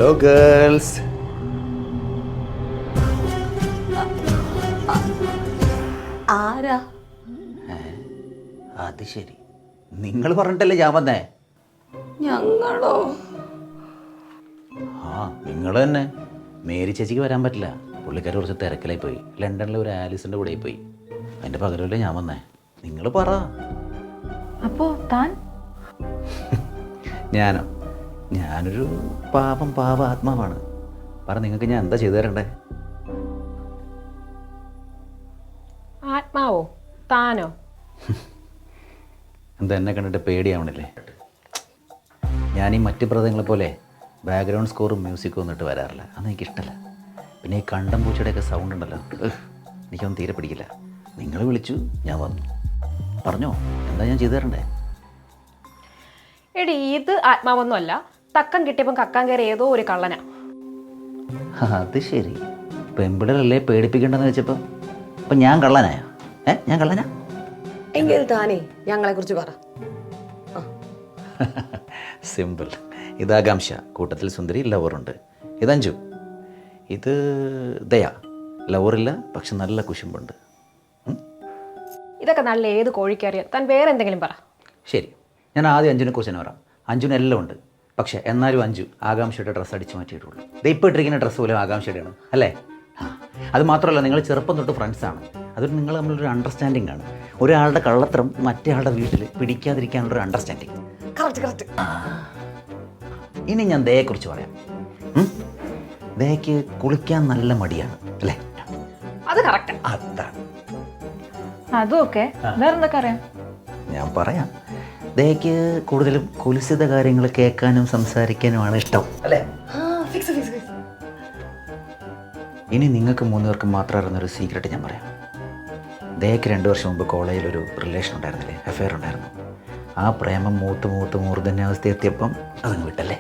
Hello girls. ആരാ? അത് ശരി, നിങ്ങൾ പറഞ്ഞിട്ടല്ലേ ഞാൻ വന്നേ? ഞങ്ങളോ? ആ, നിങ്ങൾ തന്നെ. മേരി ചേച്ചിക്ക് വരാൻ പറ്റില്ല, പുള്ളിക്കാർ കുറച്ച് തിരക്കിലായി പോയി. ലണ്ടനിലെ ഒരു ആലിസിൻ്റെ കൂടെ പോയി. അതിൻ്റെ പകരമല്ലേ ഞാൻ വന്നേ. നിങ്ങൾ പറ. അപ്പോ താൻ? ഞാനൊരു പാവ ആത്മാവാണ്. പറ, നിങ്ങൾക്ക് ഞാൻ എന്താ ചെയ്തു തരണ്ടേ? ആത്മാവോ? താനോ? എന്താ എന്നെ കണ്ടിട്ട് പേടിയാവണില്ലേ? ഞാൻ ഈ മറ്റ് പ്രതങ്ങളെ പോലെ ബാക്ക്ഗ്രൗണ്ട് സ്കോറും മ്യൂസിക്കും ഒന്നിട്ട് വരാറില്ല. അതൊന്നും എനിക്കിഷ്ടമല്ല. പിന്നെ ഈ കണ്ടം പൂച്ചയുടെയൊക്കെ സൗണ്ട് ഉണ്ടല്ലോ, എനിക്കൊന്നും തീരെ പിടിക്കില്ല. നിങ്ങൾ വിളിച്ചു, ഞാൻ വന്നു. പറഞ്ഞോ, എന്താ ഞാൻ ചെയ്തു തരണ്ടേ? എടി, ഇത് ആത്മാവൊന്നുമല്ല. തക്കം കിട്ടിയപ്പം കക്കാൻ കയറി ഏതോ ഒരു കള്ളനാ. അത് ശരി, പെമ്പിടലല്ലേ പേടിപ്പിക്കേണ്ടെന്ന് വെച്ചപ്പോൾ അപ്പം ഞാൻ കള്ളനായോ? ഞാൻ കള്ളനാ? എങ്കിൽ താനേ ഞങ്ങളെ കുറിച്ച് പറ. സിമ്പിൾ. ഇത് ആകാംക്ഷ, കൂട്ടത്തിൽ സുന്ദരി, ലവറുണ്ട്. ഇത് അഞ്ജു. ഇത് ദയ, ലവറില്ല പക്ഷെ നല്ല കുശുമ്പുണ്ട്. ഇതൊക്കെ നല്ല ഏത് കോഴിക്കറിയാ? താൻ വേറെ എന്തെങ്കിലും പറ. ശരി, ഞാൻ ആദ്യം അഞ്ജുനെ കുറിച്ച് തന്നെ പറയാം. അഞ്ജുന് എല്ലാം ഉണ്ട്, പക്ഷേ എന്നാലും അഞ്ജു ആകാംക്ഷയുടെ ഡ്രസ്സ് അടിച്ച് മാറ്റിയിട്ടുള്ളൂ. ഇത് ഇപ്പോൾ ഇട്ടിരിക്കുന്ന ഡ്രസ്സ് പോലും ആകാംക്ഷയുടെയാണ്, അല്ലേ? അത് മാത്രമല്ല, നിങ്ങൾ ചെറുപ്പം തൊട്ട് ഫ്രണ്ട്സാണ്. അതൊരു നിങ്ങൾ തമ്മിലൊരു അണ്ടർസ്റ്റാൻഡിംഗ് ആണ്. ഒരാളുടെ കള്ളത്തരം മറ്റേ ആളുടെ വീട്ടിൽ പിടിക്കാതിരിക്കാനുള്ളൊരു അണ്ടർസ്റ്റാൻഡിങ്. കറക്റ്റ്. ഇനി ഞാൻ ദയയെക്കുറിച്ച് പറയാം. ദയക്ക് കുളിക്കാൻ നല്ല മടിയാണ്, അല്ലേ? അത് കറക്റ്റ്. അതാണ്. അതുമൊക്കെ വേറെന്തൊക്കെ അറിയാം? ഞാൻ പറയാം. ദയക്ക് കൂടുതലും കുലിസിത കാര്യങ്ങൾ കേൾക്കാനും സംസാരിക്കാനുമാണ് ഇഷ്ടം, അല്ലേ? ഇനി നിങ്ങൾക്ക് 3 പേർക്കും മാത്രം അറിയുന്നൊരു സീക്രട്ട് ഞാൻ പറയാം. ദയക്ക് 2 വർഷം മുമ്പ് കോളേജിലൊരു റിലേഷൻ ഉണ്ടായിരുന്നില്ലേ, അഫെയർ ഉണ്ടായിരുന്നു. ആ പ്രേമം മൂർധന്യാവസ്ഥ എത്തിയപ്പം അതങ്ങ് വിട്ടല്ലേ.